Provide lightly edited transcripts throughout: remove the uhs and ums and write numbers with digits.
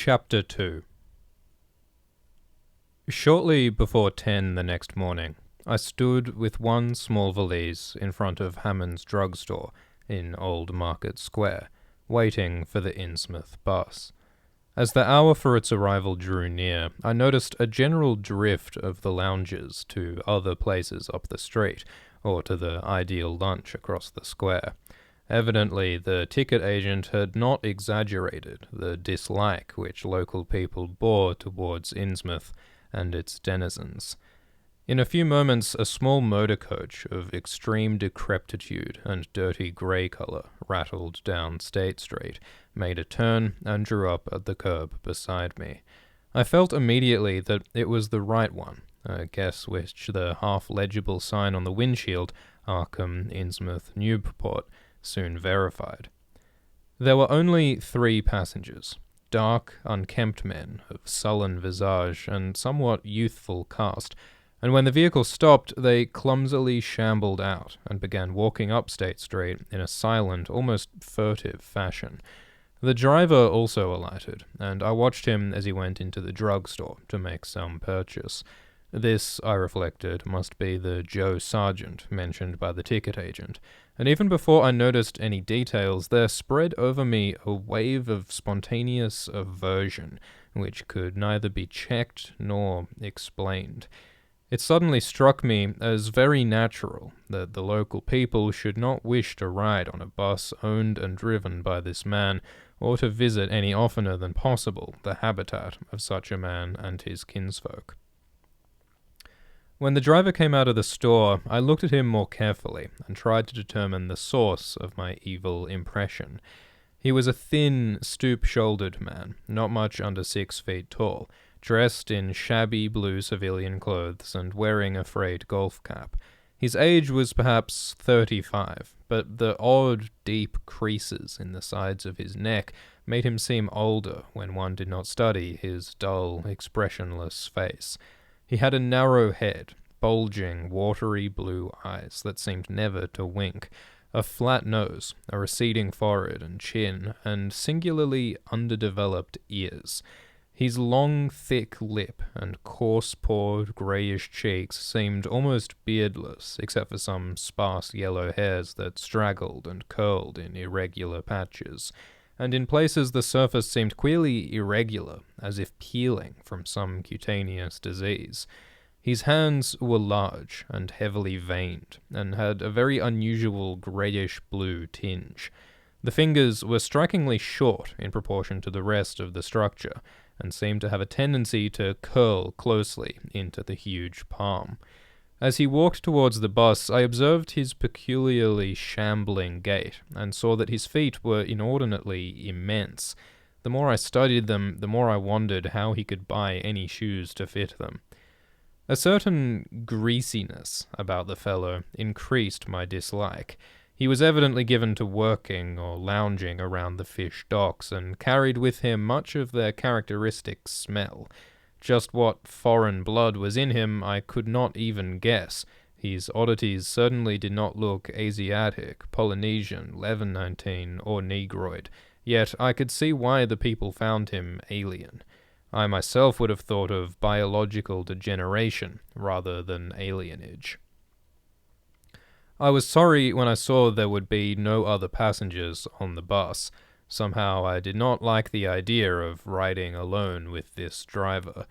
Chapter 2. Shortly before 10 the next morning, I stood with one small valise in front of Hammond's drugstore in Old Market Square, waiting for the Innsmouth bus. As the hour for its arrival drew near, I noticed a general drift of the loungers to other places up the street, or to the ideal lunch across the square. Evidently, the ticket agent had not exaggerated the dislike which local people bore towards Innsmouth and its denizens. In a few moments, a small motor coach of extreme decrepitude and dirty grey colour rattled down State Street, made a turn, and drew up at the curb beside me. I felt immediately that it was the right one, a guess which the half-legible sign on the windshield, Arkham, Innsmouth, Newport, soon verified. There were only 3 passengers, dark, unkempt men of sullen visage and somewhat youthful cast, and when the vehicle stopped, they clumsily shambled out and began walking up State Street in a silent, almost furtive fashion. The driver also alighted, and I watched him as he went into the drugstore to make some purchase. This, I reflected, must be the Joe Sargent mentioned by the ticket agent, and even before I noticed any details, there spread over me a wave of spontaneous aversion, which could neither be checked nor explained. It suddenly struck me as very natural that the local people should not wish to ride on a bus owned and driven by this man, or to visit any oftener than possible the habitat of such a man and his kinsfolk. When the driver came out of the store, I looked at him more carefully and tried to determine the source of my evil impression. He was a thin, stoop-shouldered man, not much under 6 feet tall, dressed in shabby blue civilian clothes and wearing a frayed golf cap. His age was perhaps 35, but the odd, deep creases in the sides of his neck made him seem older when one did not study his dull, expressionless face. He had a narrow head, bulging, watery blue eyes that seemed never to wink, a flat nose, a receding forehead and chin, and singularly underdeveloped ears. His long, thick lip and coarse-pored, greyish cheeks seemed almost beardless, except for some sparse yellow hairs that straggled and curled in irregular patches, and in places the surface seemed queerly irregular, as if peeling from some cutaneous disease. His hands were large and heavily veined, and had a very unusual greyish-blue tinge. The fingers were strikingly short in proportion to the rest of the structure, and seemed to have a tendency to curl closely into the huge palm. As he walked towards the bus, I observed his peculiarly shambling gait, and saw that his feet were inordinately immense. The more I studied them, the more I wondered how he could buy any shoes to fit them. A certain greasiness about the fellow increased my dislike. He was evidently given to working or lounging around the fish docks, and carried with him much of their characteristic smell. Just what foreign blood was in him I could not even guess. His oddities certainly did not look Asiatic, Polynesian, Levantine, or Negroid, yet I could see why the people found him alien. I myself would have thought of biological degeneration rather than alienage. I was sorry when I saw there would be no other passengers on the bus. Somehow I did not like the idea of riding alone with this driver,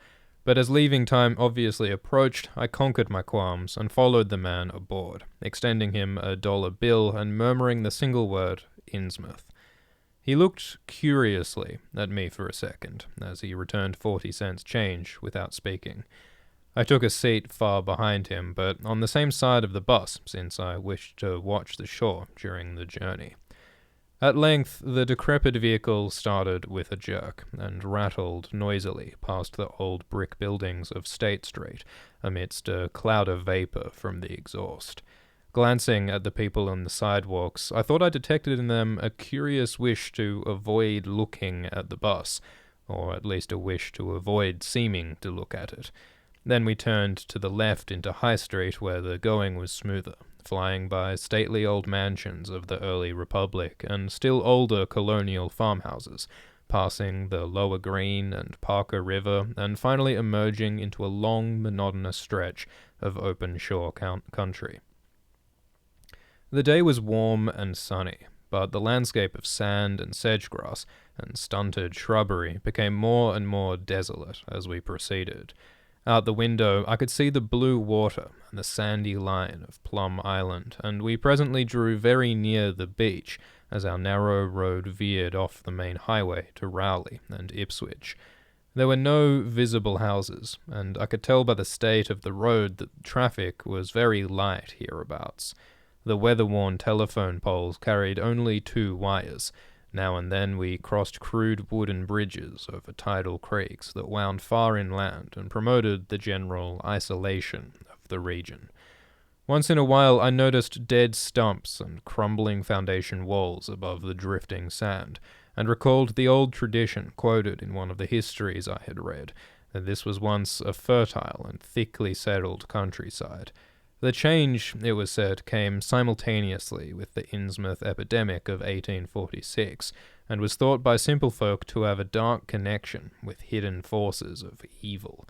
but as leaving time obviously approached, I conquered my qualms and followed the man aboard, extending him a $1 bill and murmuring the single word, Innsmouth. He looked curiously at me for a second, as he returned 40 cents change without speaking. I took a seat far behind him, but on the same side of the bus, since I wished to watch the shore during the journey. At length, the decrepit vehicle started with a jerk, and rattled noisily past the old brick buildings of State Street, amidst a cloud of vapor from the exhaust. Glancing at the people on the sidewalks, I thought I detected in them a curious wish to avoid looking at the bus, or at least a wish to avoid seeming to look at it. Then we turned to the left into High Street, where the going was smoother, flying by stately old mansions of the early Republic and still older colonial farmhouses, passing the Lower Green and Parker River, and finally emerging into a long, monotonous stretch of open shore country. The day was warm and sunny, but the landscape of sand and sedge-grass and stunted shrubbery became more and more desolate as we proceeded. Out the window, I could see the blue water and the sandy line of Plum Island, and we presently drew very near the beach as our narrow road veered off the main highway to Rowley and Ipswich. There were no visible houses, and I could tell by the state of the road that traffic was very light hereabouts. The weather-worn telephone poles carried only 2 wires. Now and then we crossed crude wooden bridges over tidal creeks that wound far inland and promoted the general isolation of the region. Once in a while I noticed dead stumps and crumbling foundation walls above the drifting sand, and recalled the old tradition quoted in one of the histories I had read, that this was once a fertile and thickly settled countryside. The change, it was said, came simultaneously with the Innsmouth epidemic of 1846, and was thought by simple folk to have a dark connection with hidden forces of evil.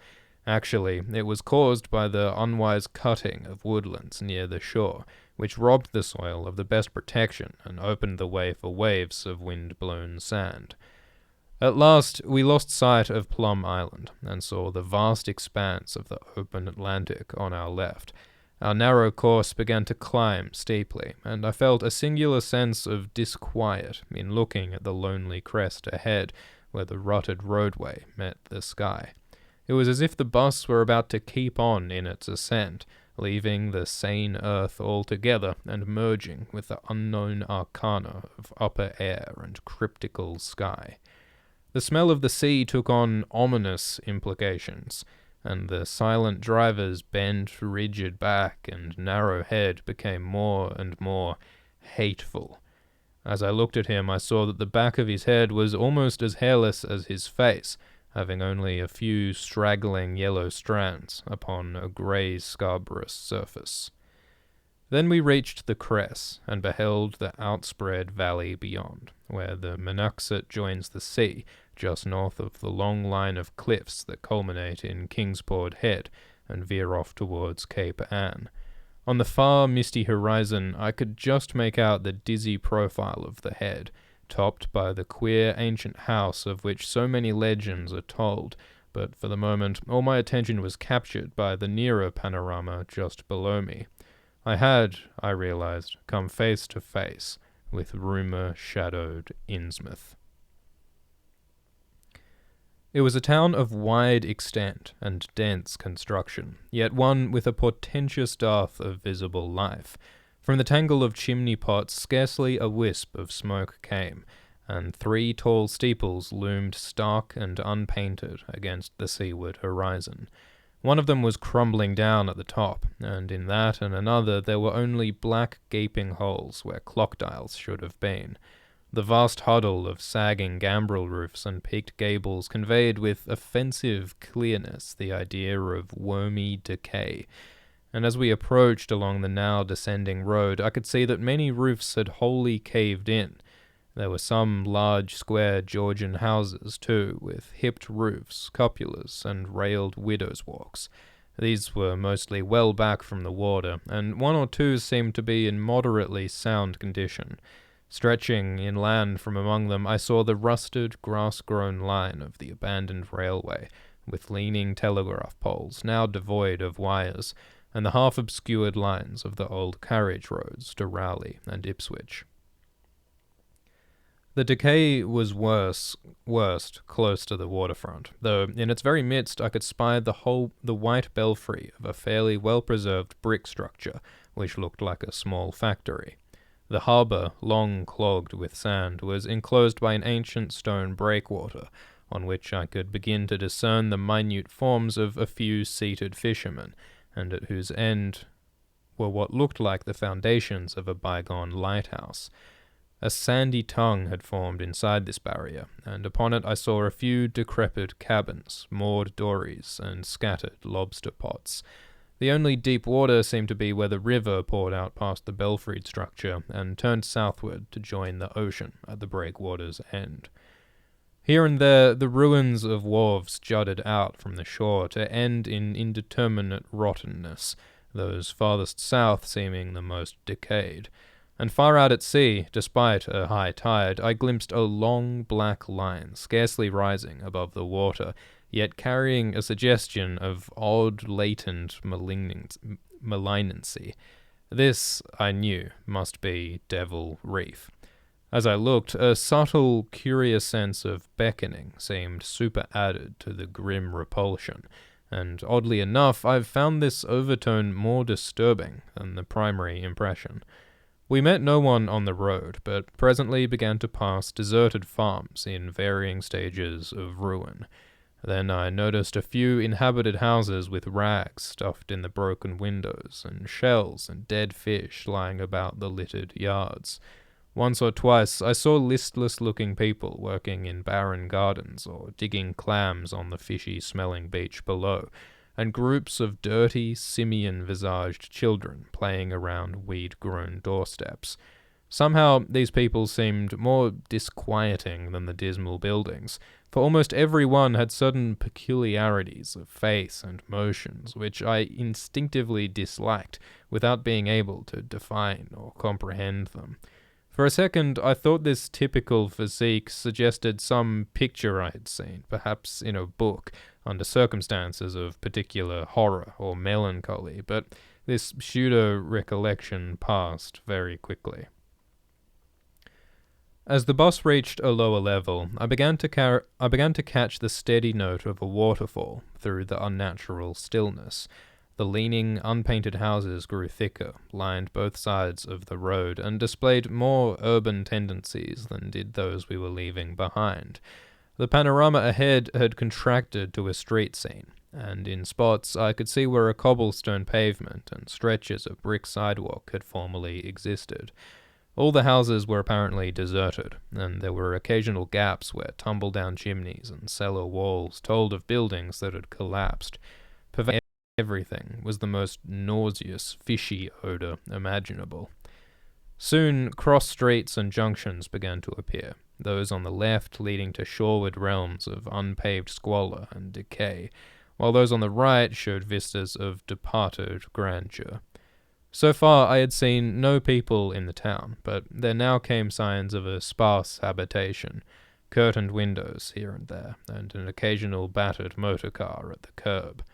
Actually, it was caused by the unwise cutting of woodlands near the shore, which robbed the soil of the best protection and opened the way for waves of wind-blown sand. At last, we lost sight of Plum Island, and saw the vast expanse of the open Atlantic on our left. Our narrow course began to climb steeply, and I felt a singular sense of disquiet in looking at the lonely crest ahead, where the rutted roadway met the sky. It was as if the bus were about to keep on in its ascent, leaving the sane earth altogether and merging with the unknown arcana of upper air and cryptical sky. The smell of the sea took on ominous implications, and the silent driver's bent, rigid back and narrow head became more and more hateful. As I looked at him, I saw that the back of his head was almost as hairless as his face, having only a few straggling yellow strands upon a grey scarbrous surface. Then we reached the crest, and beheld the outspread valley beyond, where the Monoxet joins the sea, just north of the long line of cliffs that culminate in Kingsport Head and veer off towards Cape Ann. On the far misty horizon I could just make out the dizzy profile of the head, topped by the queer ancient house of which so many legends are told, but for the moment all my attention was captured by the nearer panorama just below me. I had, I realized, come face to face with rumour-shadowed Innsmouth. It was a town of wide extent and dense construction, yet one with a portentous dearth of visible life. From the tangle of chimney pots scarcely a wisp of smoke came, and 3 tall steeples loomed stark and unpainted against the seaward horizon. One of them was crumbling down at the top, and in that and another there were only black gaping holes where clock dials should have been. The vast huddle of sagging gambrel roofs and peaked gables conveyed with offensive clearness the idea of wormy decay, and as we approached along the now descending road I could see that many roofs had wholly caved in. There were some large square Georgian houses too, with hipped roofs, cupolas, and railed widows' walks. These were mostly well back from the water, and 1 or 2 seemed to be in moderately sound condition. Stretching inland from among them, I saw the rusted, grass-grown line of the abandoned railway, with leaning telegraph poles, now devoid of wires, and the half-obscured lines of the old carriage roads to Rowley and Ipswich. The decay was worst close to the waterfront, though in its very midst I could spy the white belfry of a fairly well-preserved brick structure, which looked like a small factory. The harbour, long clogged with sand, was enclosed by an ancient stone breakwater, on which I could begin to discern the minute forms of a few seated fishermen, and at whose end were what looked like the foundations of a bygone lighthouse. A sandy tongue had formed inside this barrier, and upon it I saw a few decrepit cabins, moored dories, and scattered lobster pots. The only deep water seemed to be where the river poured out past the belfried structure and turned southward to join the ocean at the breakwater's end. Here and there, the ruins of wharves jutted out from the shore to end in indeterminate rottenness, those farthest south seeming the most decayed. And far out at sea, despite a high tide, I glimpsed a long black line scarcely rising above the water, yet carrying a suggestion of odd latent malignancy. This, I knew, must be Devil Reef. As I looked, a subtle, curious sense of beckoning seemed superadded to the grim repulsion, and oddly enough, I've found this overtone more disturbing than the primary impression. We met no one on the road, but presently began to pass deserted farms in varying stages of ruin. Then I noticed a few inhabited houses with rags stuffed in the broken windows, and shells and dead fish lying about the littered yards. Once or twice I saw listless-looking people working in barren gardens or digging clams on the fishy-smelling beach below, and groups of dirty, simian-visaged children playing around weed-grown doorsteps. Somehow these people seemed more disquieting than the dismal buildings, for almost every one had certain peculiarities of face and motions which I instinctively disliked without being able to define or comprehend them. For a second, I thought this typical physique suggested some picture I had seen, perhaps in a book, under circumstances of particular horror or melancholy, but this pseudo-recollection passed very quickly. As the bus reached a lower level, I began to catch the steady note of a waterfall through the unnatural stillness. The leaning, unpainted houses grew thicker, lined both sides of the road, and displayed more urban tendencies than did those we were leaving behind. The panorama ahead had contracted to a street scene, and in spots I could see where a cobblestone pavement and stretches of brick sidewalk had formerly existed. All the houses were apparently deserted, and there were occasional gaps where tumble-down chimneys and cellar walls told of buildings that had collapsed. Pervading everything was the most nauseous, fishy odor imaginable. Soon, cross streets and junctions began to appear, those on the left leading to shoreward realms of unpaved squalor and decay, while those on the right showed vistas of departed grandeur. So far I had seen no people in the town, but there now came signs of a sparse habitation, curtained windows here and there, and an occasional battered motor car at the curb.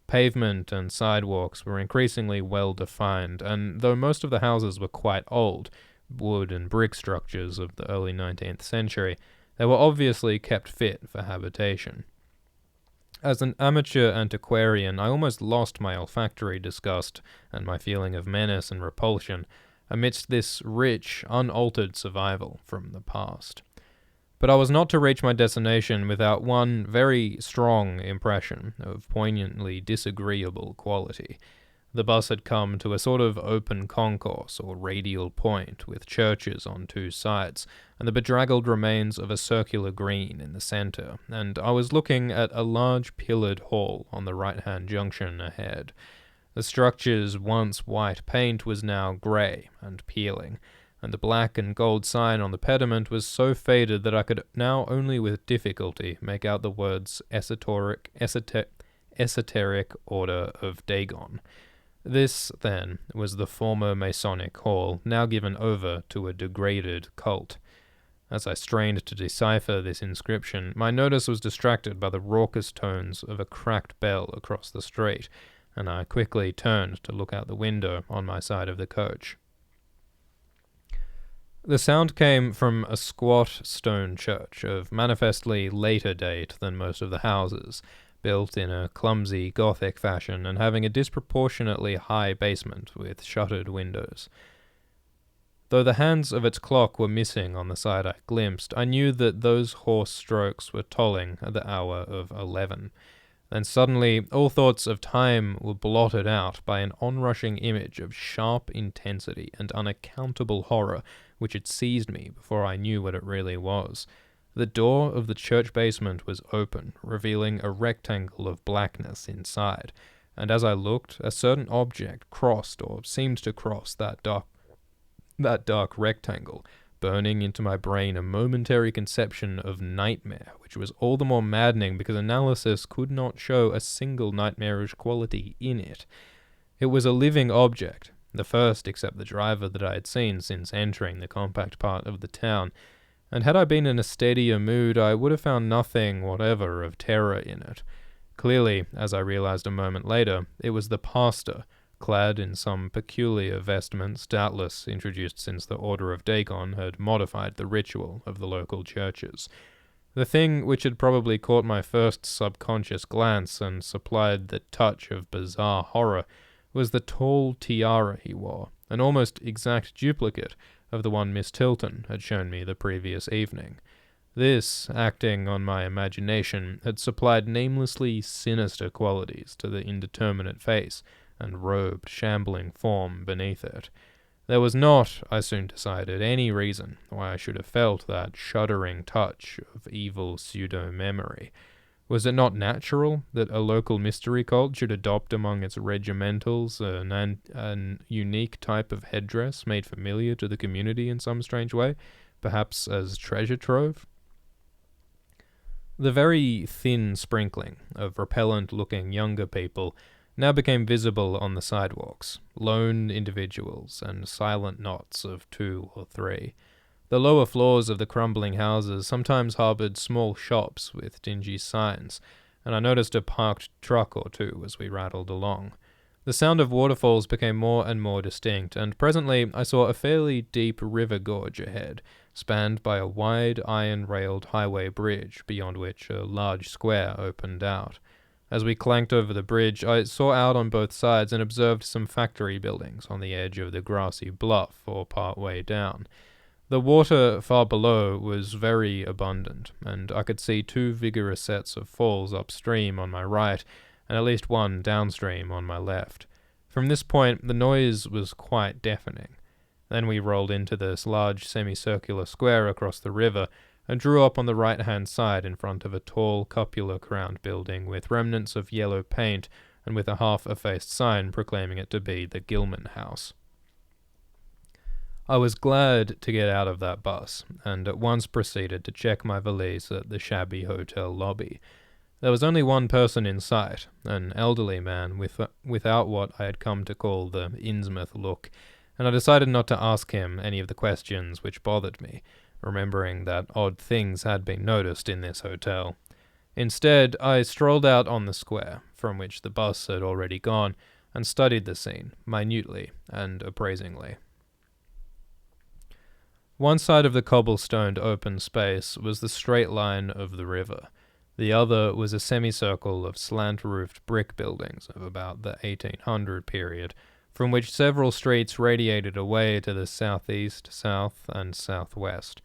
Pavement and sidewalks were increasingly well defined, and though most of the houses were quite old, wood and brick structures of the early 19th century, they were obviously kept fit for habitation. As an amateur antiquarian, I almost lost my olfactory disgust and my feeling of menace and repulsion amidst this rich, unaltered survival from the past. But I was not to reach my destination without one very strong impression of poignantly disagreeable quality. The bus had come to a sort of open concourse or radial point with churches on two sides, and the bedraggled remains of a circular green in the centre, and I was looking at a large pillared hall on the right-hand junction ahead. The structure's once white paint was now grey and peeling, and the black and gold sign on the pediment was so faded that I could now only with difficulty make out the words Esoteric Order of Dagon. This, then, was the former Masonic hall, now given over to a degraded cult. As I strained to decipher this inscription, my notice was distracted by the raucous tones of a cracked bell across the street, and I quickly turned to look out the window on my side of the coach. The sound came from a squat stone church of manifestly later date than most of the houses, built in a clumsy Gothic fashion and having a disproportionately high basement with shuttered windows. Though the hands of its clock were missing on the side I glimpsed, I knew that those hoarse strokes were tolling at the hour of 11. Then suddenly all thoughts of time were blotted out by an onrushing image of sharp intensity and unaccountable horror which had seized me before I knew what it really was. The door of the church basement was open, revealing a rectangle of blackness inside, and as I looked, a certain object crossed or seemed to cross that dark rectangle, burning into my brain a momentary conception of nightmare, which was all the more maddening because analysis could not show a single nightmarish quality in it. It was a living object, the first except the driver that I had seen since entering the compact part of the town, and had I been in a steadier mood, I would have found nothing whatever of terror in it. Clearly, as I realized a moment later, it was the pastor, clad in some peculiar vestments, doubtless introduced since the Order of Dagon had modified the ritual of the local churches. The thing which had probably caught my first subconscious glance and supplied the touch of bizarre horror was the tall tiara he wore, an almost exact duplicate of the one Miss Tilton had shown me the previous evening. This, acting on my imagination, had supplied namelessly sinister qualities to the indeterminate face and robed, shambling form beneath it. There was not, I soon decided, any reason why I should have felt that shuddering touch of evil pseudo-memory. Was it not natural that a local mystery cult should adopt among its regimentals an unique type of headdress made familiar to the community in some strange way, perhaps as treasure trove? The very thin sprinkling of repellent-looking younger people now became visible on the sidewalks, lone individuals and silent knots of 2 or 3. The lower floors of the crumbling houses sometimes harbored small shops with dingy signs, and I noticed a parked truck or two as we rattled along. The sound of waterfalls became more and more distinct, and presently I saw a fairly deep river gorge ahead, spanned by a wide iron-railed highway bridge, beyond which a large square opened out. As we clanked over the bridge, I saw out on both sides and observed some factory buildings on the edge of the grassy bluff or part way down. The water far below was very abundant, and I could see 2 vigorous sets of falls upstream on my right, and at least 1 downstream on my left. From this point, the noise was quite deafening. Then we rolled into this large semicircular square across the river, and drew up on the right-hand side in front of a tall cupola-crowned building with remnants of yellow paint and with a half-effaced sign proclaiming it to be the Gilman House. I was glad to get out of that bus, and at once proceeded to check my valise at the shabby hotel lobby. There was only one person in sight, an elderly man without what I had come to call the Innsmouth look, and I decided not to ask him any of the questions which bothered me, remembering that odd things had been noticed in this hotel. Instead, I strolled out on the square, from which the bus had already gone, and studied the scene, minutely and appraisingly. One side of the cobblestoned open space was the straight line of the river. The other was a semicircle of slant-roofed brick buildings of about the 1800 period, from which several streets radiated away to the southeast, south, and southwest.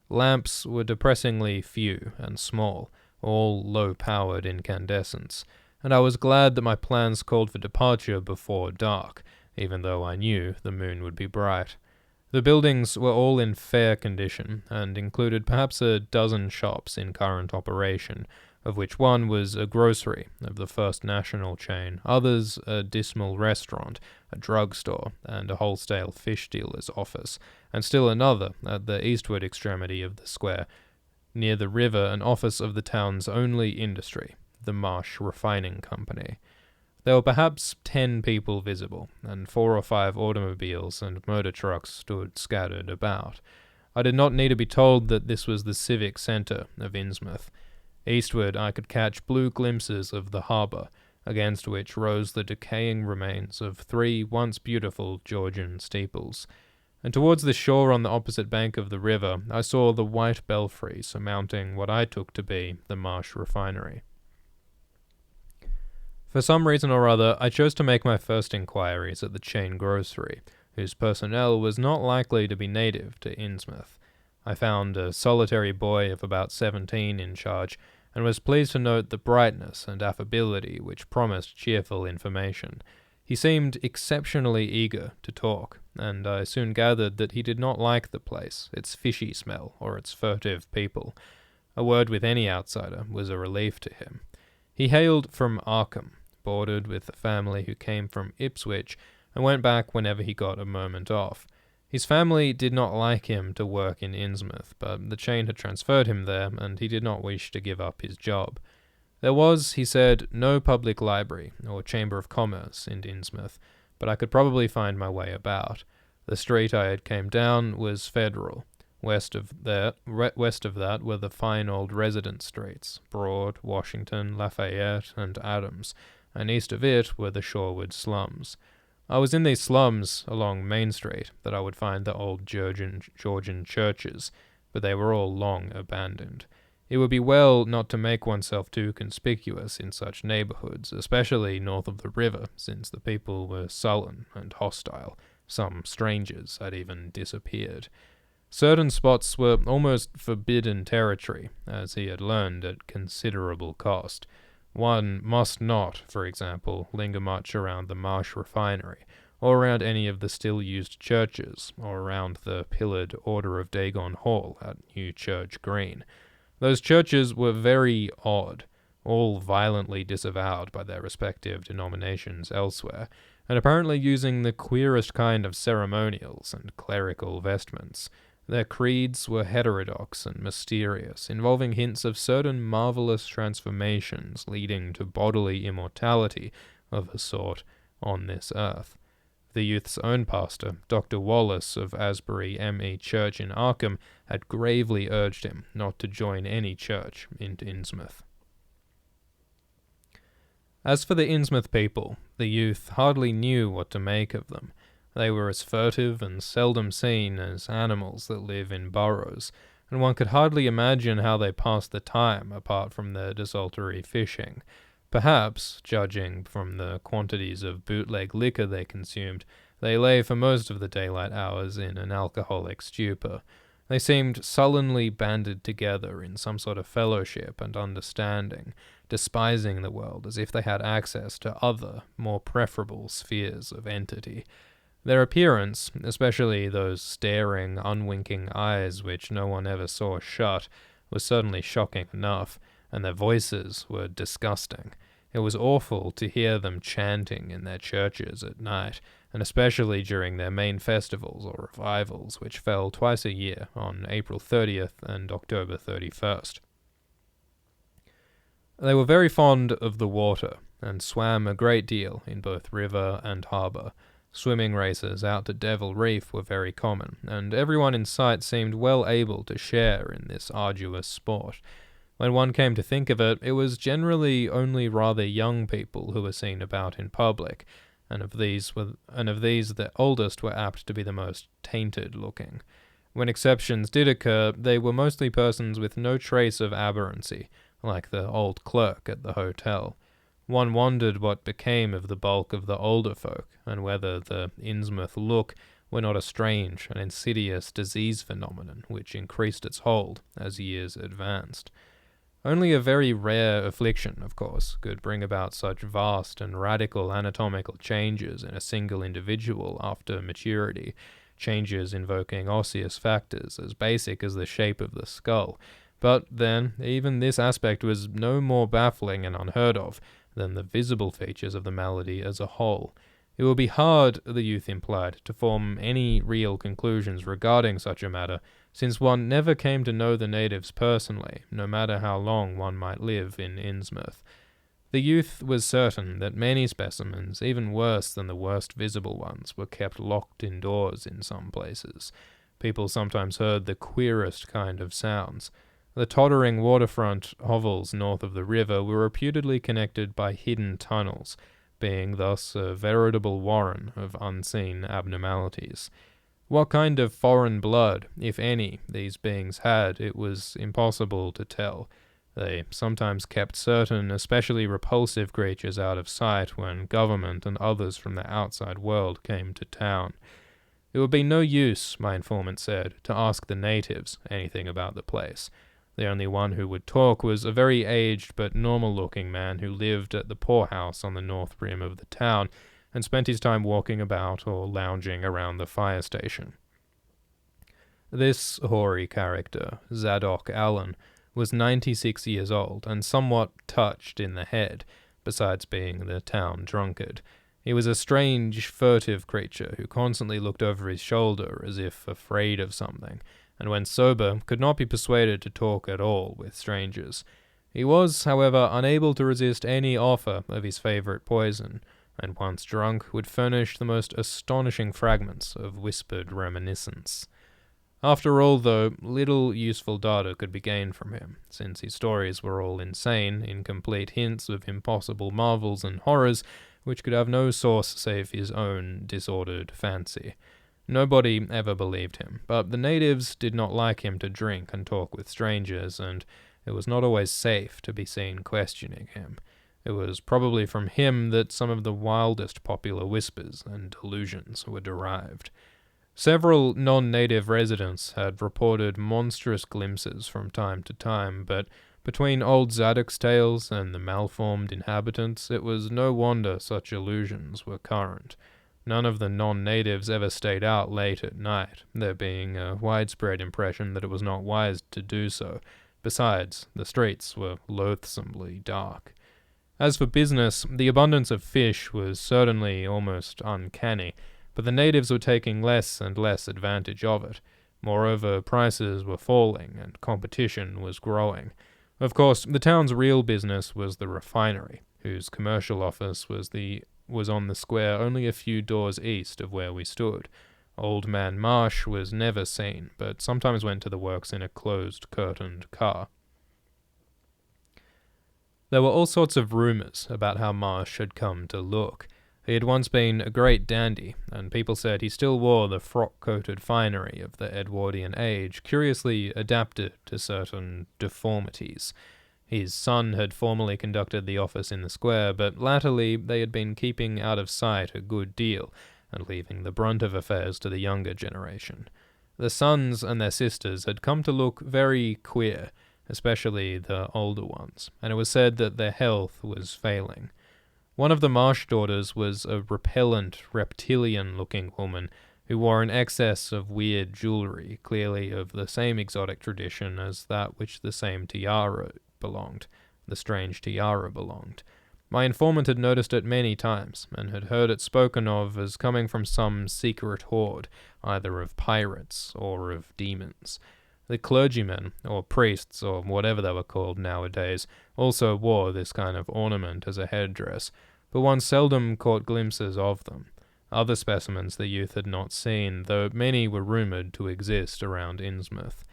Lamps were depressingly few and small, all low-powered incandescents, and I was glad that my plans called for departure before dark, even though I knew the moon would be bright. The buildings were all in fair condition, and included perhaps a dozen shops in current operation, of which one was a grocery of the First National chain, others a dismal restaurant, a drugstore, and a wholesale fish dealer's office, and still another, at the eastward extremity of the square, near the river, an office of the town's only industry, the Marsh Refining Company. There were perhaps 10 people visible, and 4 or 5 automobiles and motor trucks stood scattered about. I did not need to be told that this was the civic centre of Innsmouth. Eastward I could catch blue glimpses of the harbour, against which rose the decaying remains of 3 once beautiful Georgian steeples. And towards the shore on the opposite bank of the river I saw the white belfry surmounting what I took to be the Marsh Refinery. For some reason or other, I chose to make my first inquiries at the chain grocery, whose personnel was not likely to be native to Innsmouth. I found a solitary boy of about 17 in charge, and was pleased to note the brightness and affability which promised cheerful information. He seemed exceptionally eager to talk, and I soon gathered that he did not like the place, its fishy smell, or its furtive people. A word with any outsider was a relief to him. He hailed from Arkham, boarded with a family who came from Ipswich, and went back whenever he got a moment off. His family did not like him to work in Innsmouth, but the chain had transferred him there, and he did not wish to give up his job. There was, he said, no public library or chamber of commerce in Innsmouth, but I could probably find my way about. The street I had came down was Federal. West of that were the fine old residence streets, Broad, Washington, Lafayette, and Adams, and east of it were the Shorewood slums. I was in these slums along Main Street that I would find the old Georgian churches, but they were all long abandoned. It would be well not to make oneself too conspicuous in such neighborhoods, especially north of the river, since the people were sullen and hostile. Some strangers had even disappeared. Certain spots were almost forbidden territory, as he had learned at considerable cost. One must not, for example, linger much around the Marsh refinery, or around any of the still-used churches, or around the pillared Order of Dagon Hall at New Church Green. Those churches were very odd, all violently disavowed by their respective denominations elsewhere, and apparently using the queerest kind of ceremonials and clerical vestments. Their creeds were heterodox and mysterious, involving hints of certain marvelous transformations leading to bodily immortality of a sort on this earth. The youth's own pastor, Dr. Wallace of Asbury M.E. Church in Arkham, had gravely urged him not to join any church in Innsmouth. As for the Innsmouth people, the youth hardly knew what to make of them. They were as furtive and seldom seen as animals that live in burrows, and one could hardly imagine how they passed the time apart from their desultory fishing. Perhaps, judging from the quantities of bootleg liquor they consumed, they lay for most of the daylight hours in an alcoholic stupor. They seemed sullenly banded together in some sort of fellowship and understanding, despising the world as if they had access to other, more preferable spheres of entity. Their appearance, especially those staring, unwinking eyes which no one ever saw shut, was certainly shocking enough, and their voices were disgusting. It was awful to hear them chanting in their churches at night, and especially during their main festivals or revivals, which fell twice a year on April 30th and October 31st. They were very fond of the water, and swam a great deal in both river and harbour. Swimming races out to Devil Reef were very common, and everyone in sight seemed well able to share in this arduous sport. When one came to think of it, it was generally only rather young people who were seen about in public, and of these the oldest were apt to be the most tainted-looking. When exceptions did occur, they were mostly persons with no trace of aberrancy, like the old clerk at the hotel. One wondered what became of the bulk of the older folk, and whether the Innsmouth look were not a strange and insidious disease phenomenon which increased its hold as years advanced. Only a very rare affliction, of course, could bring about such vast and radical anatomical changes in a single individual after maturity, changes invoking osseous factors as basic as the shape of the skull. But then, even this aspect was no more baffling and unheard of than the visible features of the malady as a whole. It would be hard, the youth implied, to form any real conclusions regarding such a matter, since one never came to know the natives personally, no matter how long one might live in Innsmouth. The youth was certain that many specimens, even worse than the worst visible ones, were kept locked indoors in some places. People sometimes heard the queerest kind of sounds. The tottering waterfront hovels north of the river were reputedly connected by hidden tunnels, being thus a veritable warren of unseen abnormalities. What kind of foreign blood, if any, these beings had, it was impossible to tell. They sometimes kept certain especially repulsive creatures out of sight when government and others from the outside world came to town. It would be no use, my informant said, to ask the natives anything about the place. The only one who would talk was a very aged but normal-looking man who lived at the poorhouse on the north rim of the town and spent his time walking about or lounging around the fire station. This hoary character, Zadok Allen, was 96 years old and somewhat touched in the head, besides being the town drunkard. He was a strange, furtive creature who constantly looked over his shoulder as if afraid of something, and when sober, could not be persuaded to talk at all with strangers. He was, however, unable to resist any offer of his favourite poison, and once drunk, would furnish the most astonishing fragments of whispered reminiscence. After all, though, little useful data could be gained from him, since his stories were all insane, incomplete hints of impossible marvels and horrors, which could have no source save his own disordered fancy. Nobody ever believed him, but the natives did not like him to drink and talk with strangers, and it was not always safe to be seen questioning him. It was probably from him that some of the wildest popular whispers and delusions were derived. Several non-native residents had reported monstrous glimpses from time to time, but between old Zadok's tales and the malformed inhabitants, it was no wonder such illusions were current. None of the non-natives ever stayed out late at night, there being a widespread impression that it was not wise to do so. Besides, the streets were loathsomely dark. As for business, the abundance of fish was certainly almost uncanny, but the natives were taking less and less advantage of it. Moreover, prices were falling and competition was growing. Of course, the town's real business was the refinery, whose commercial office was on the square only a few doors east of where we stood. Old Man Marsh was never seen, but sometimes went to the works in a closed, curtained car. There were all sorts of rumours about how Marsh had come to look. He had once been a great dandy, and people said he still wore the frock-coated finery of the Edwardian age, curiously adapted to certain deformities. His son had formerly conducted the office in the square, but latterly they had been keeping out of sight a good deal, and leaving the brunt of affairs to the younger generation. The sons and their sisters had come to look very queer, especially the older ones, and it was said that their health was failing. One of the Marsh daughters was a repellent, reptilian-looking woman who wore an excess of weird jewellery, clearly of the same exotic tradition as that which the strange tiara belonged. My informant had noticed it many times, and had heard it spoken of as coming from some secret horde, either of pirates or of demons. The clergymen, or priests, or whatever they were called nowadays, also wore this kind of ornament as a headdress, but one seldom caught glimpses of them. Other specimens the youth had not seen, though many were rumoured to exist around Innsmouth.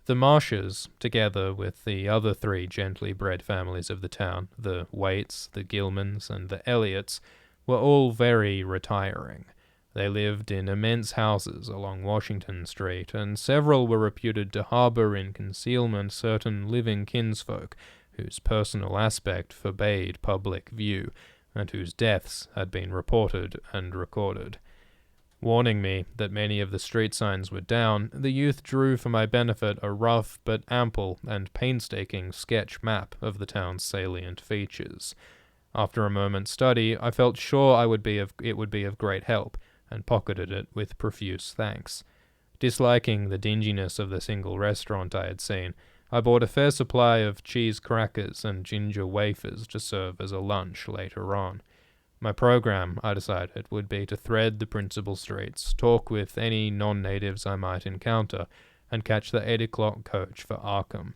The Marshes, together with the other three gently bred families of the town, the Waits, the Gilmans, and the Elliots, were all very retiring. They lived in immense houses along Washington Street, and several were reputed to harbour in concealment certain living kinsfolk whose personal aspect forbade public view, and whose deaths had been reported and recorded. Warning me that many of the street signs were down, the youth drew for my benefit a rough but ample and painstaking sketch map of the town's salient features. After a moment's study, I felt sure it would be of great help, and pocketed it with profuse thanks. Disliking the dinginess of the single restaurant I had seen, I bought a fair supply of cheese crackers and ginger wafers to serve as a lunch later on. My program, I decided, would be to thread the principal streets, talk with any non-natives I might encounter, and catch the 8 o'clock coach for Arkham.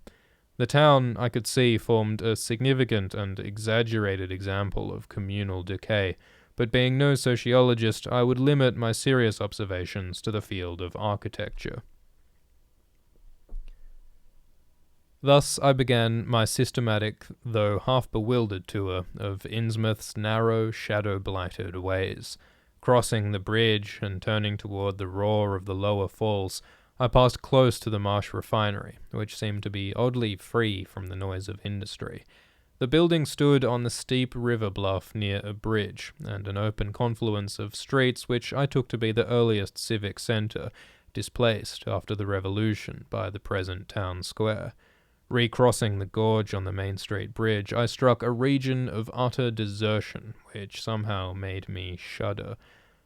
The town, I could see, formed a significant and exaggerated example of communal decay, but being no sociologist, I would limit my serious observations to the field of architecture. Thus I began my systematic, though half-bewildered tour of Innsmouth's narrow, shadow-blighted ways. Crossing the bridge and turning toward the roar of the lower falls, I passed close to the Marsh refinery, which seemed to be oddly free from the noise of industry. The building stood on the steep river bluff near a bridge, and an open confluence of streets which I took to be the earliest civic centre, displaced after the Revolution by the present town square. Recrossing the gorge on the Main Street Bridge, I struck a region of utter desertion which somehow made me shudder.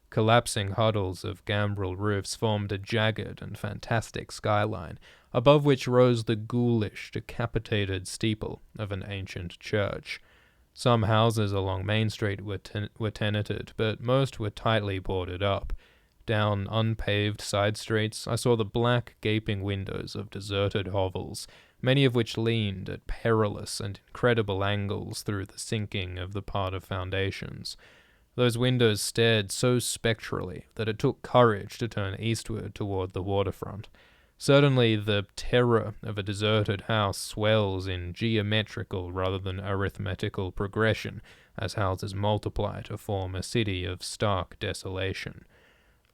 Collapsing huddles of gambrel roofs formed a jagged and fantastic skyline, above which rose the ghoulish, decapitated steeple of an ancient church. Some houses along Main Street were tenanted, but most were tightly boarded up. Down unpaved side streets, I saw the black, gaping windows of deserted hovels, many of which leaned at perilous and incredible angles through the sinking of the part of foundations. Those windows stared so spectrally that it took courage to turn eastward toward the waterfront. Certainly the terror of a deserted house swells in geometrical rather than arithmetical progression as houses multiply to form a city of stark desolation.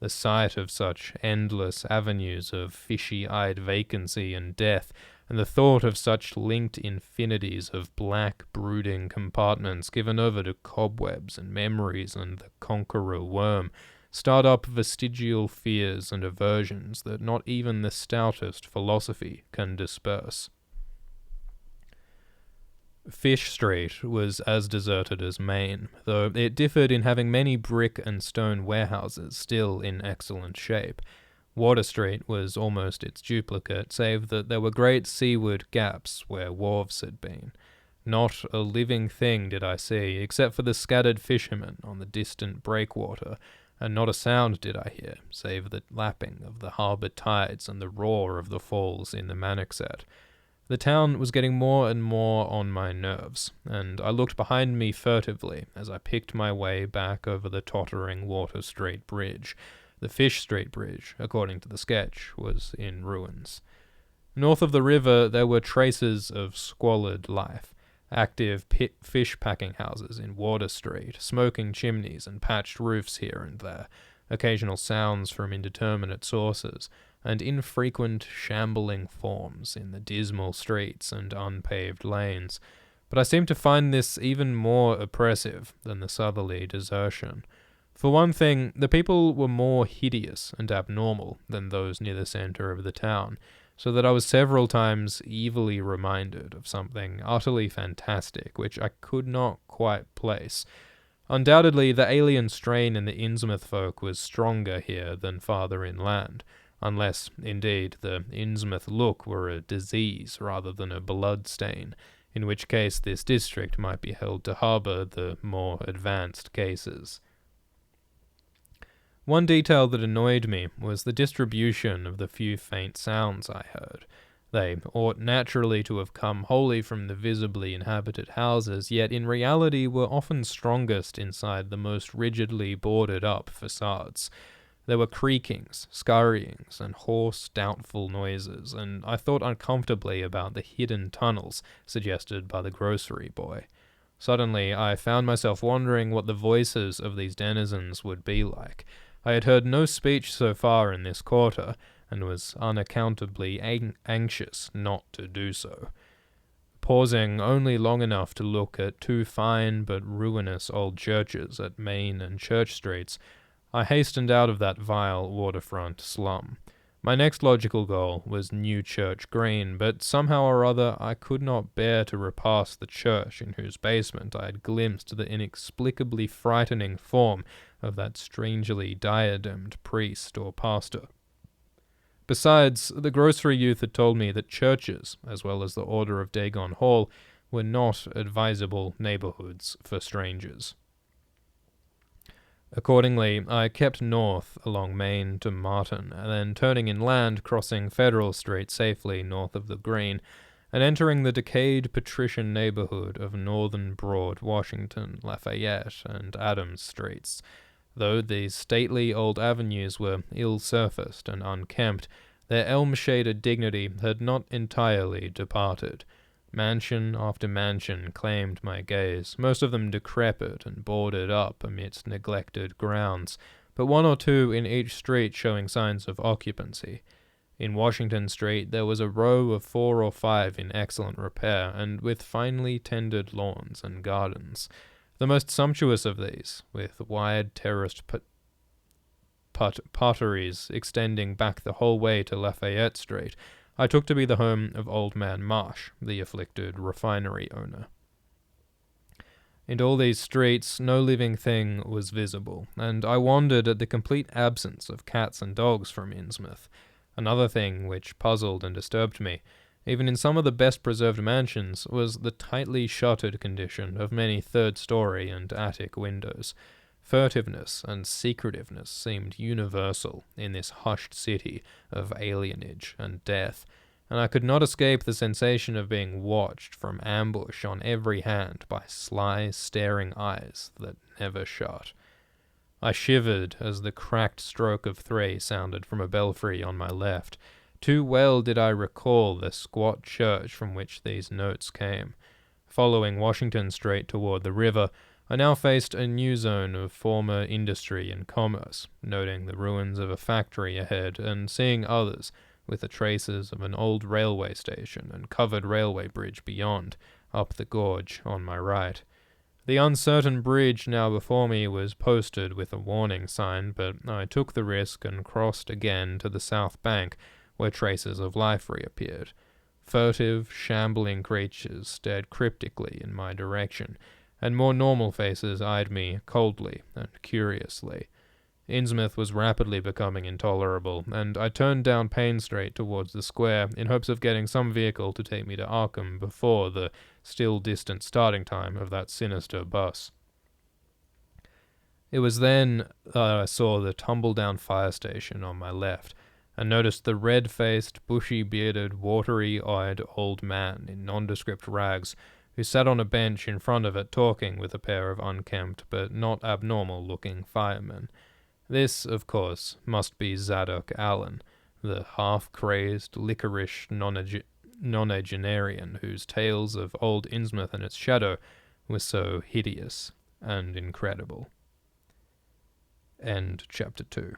The sight of such endless avenues of fishy-eyed vacancy and death, and the thought of such linked infinities of black, brooding compartments given over to cobwebs and memories and the conqueror worm, start up vestigial fears and aversions that not even the stoutest philosophy can disperse. Fish Street was as deserted as Main, though it differed in having many brick and stone warehouses still in excellent shape. Water Street was almost its duplicate, save that there were great seaward gaps where wharves had been. Not a living thing did I see, except for the scattered fishermen on the distant breakwater, and not a sound did I hear, save the lapping of the harbour tides and the roar of the falls in the Manoxet. The town was getting more and more on my nerves, and I looked behind me furtively as I picked my way back over the tottering Water Street Bridge. The Fish Street Bridge, according to the sketch, was in ruins. North of the river there were traces of squalid life. Active fish packing houses in Water Street, smoking chimneys and patched roofs here and there, occasional sounds from indeterminate sources, and infrequent shambling forms in the dismal streets and unpaved lanes. But I seemed to find this even more oppressive than the southerly desertion. For one thing, the people were more hideous and abnormal than those near the centre of the town, so that I was several times evilly reminded of something utterly fantastic which I could not quite place. Undoubtedly, the alien strain in the Innsmouth folk was stronger here than farther inland, unless, indeed, the Innsmouth look were a disease rather than a blood stain, in which case this district might be held to harbour the more advanced cases. One detail that annoyed me was the distribution of the few faint sounds I heard. They ought naturally to have come wholly from the visibly inhabited houses, yet in reality were often strongest inside the most rigidly boarded-up facades. There were creakings, scurryings, and hoarse, doubtful noises, and I thought uncomfortably about the hidden tunnels suggested by the grocery boy. Suddenly, I found myself wondering what the voices of these denizens would be like. I had heard no speech so far in this quarter, and was unaccountably anxious not to do so. Pausing only long enough to look at two fine but ruinous old churches at Main and Church Streets, I hastened out of that vile waterfront slum. My next logical goal was New Church Green, but somehow or other I could not bear to repass the church in whose basement I had glimpsed the inexplicably frightening form of that strangely diademed priest or pastor. Besides, the grocery youth had told me that churches, as well as the Order of Dagon Hall, were not advisable neighborhoods for strangers. Accordingly, I kept north along Main to Martin, and then turning inland, crossing Federal Street safely north of the Green, and entering the decayed patrician neighborhood of Northern Broad, Washington, Lafayette, and Adams Streets. Though these stately old avenues were ill-surfaced and unkempt, their elm-shaded dignity had not entirely departed. Mansion after mansion claimed my gaze, most of them decrepit and boarded up amidst neglected grounds, but one or two in each street showing signs of occupancy. In Washington Street there was a row of 4 or 5 in excellent repair, and with finely tended lawns and gardens. The most sumptuous of these, with wide terraced potteries extending back the whole way to Lafayette Street, I took to be the home of Old Man Marsh, the afflicted refinery owner. In all these streets no living thing was visible, and I wondered at the complete absence of cats and dogs from Innsmouth. Another thing which puzzled and disturbed me, even in some of the best preserved mansions, was the tightly shuttered condition of many third-story and attic windows. Furtiveness and secretiveness seemed universal in this hushed city of alienage and death, and I could not escape the sensation of being watched from ambush on every hand by sly, staring eyes that never shut. I shivered as the cracked stroke of 3 sounded from a belfry on my left. Too well did I recall the squat church from which these notes came. Following Washington Street toward the river, I now faced a new zone of former industry and commerce, noting the ruins of a factory ahead and seeing others, with the traces of an old railway station and covered railway bridge beyond, up the gorge on my right. The uncertain bridge now before me was posted with a warning sign, but I took the risk and crossed again to the south bank, where traces of life reappeared. Furtive, shambling creatures stared cryptically in my direction, and more normal faces eyed me coldly and curiously. Innsmouth was rapidly becoming intolerable, and I turned down Payne Street towards the square in hopes of getting some vehicle to take me to Arkham before the still distant starting time of that sinister bus. It was then that I saw the tumble-down fire station on my left, and noticed the red-faced, bushy-bearded, watery-eyed old man in nondescript rags who sat on a bench in front of it talking with a pair of unkempt but not abnormal-looking firemen. This, of course, must be Zadok Allen, the half-crazed, liquorish nonagenarian whose tales of old Innsmouth and its shadow were so hideous and incredible. End chapter 2.